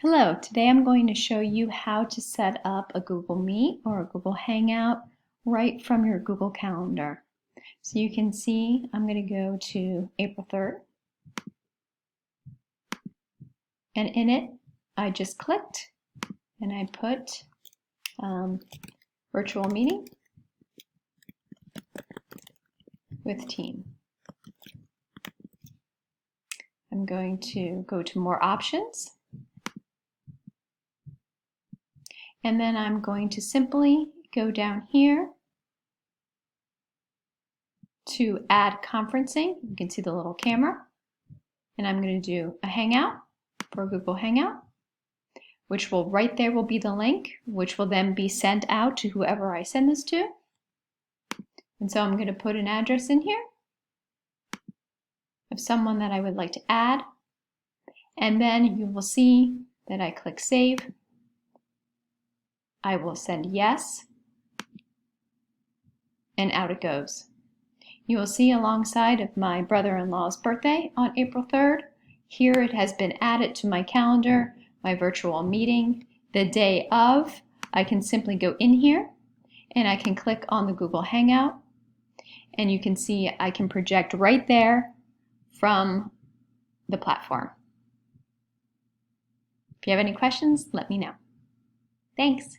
Hello, today I'm going to show you how to set up a Google Meet or a Google Hangout right from your Google Calendar. So you can see I'm going to go to April 3rd, and in it I just clicked and I put virtual meeting with team. I'm going to go to more options, and then I'm going to simply go down here to add conferencing. You can see the little camera, and I'm going to do a Hangout for Google Hangout, which will right there will be the link, which will then be sent out to whoever I send this to. And so I'm going to put an address in here of someone that I would like to add, and then you will see that I click save. I will send yes, and out it goes. You will see alongside of my brother-in-law's birthday on April 3rd, here it has been added to my calendar, my virtual meeting. The day of, I can simply go in here and I can click on the Google Hangout, and you can see I can project right there from the platform. If you have any questions, let me know. Thanks.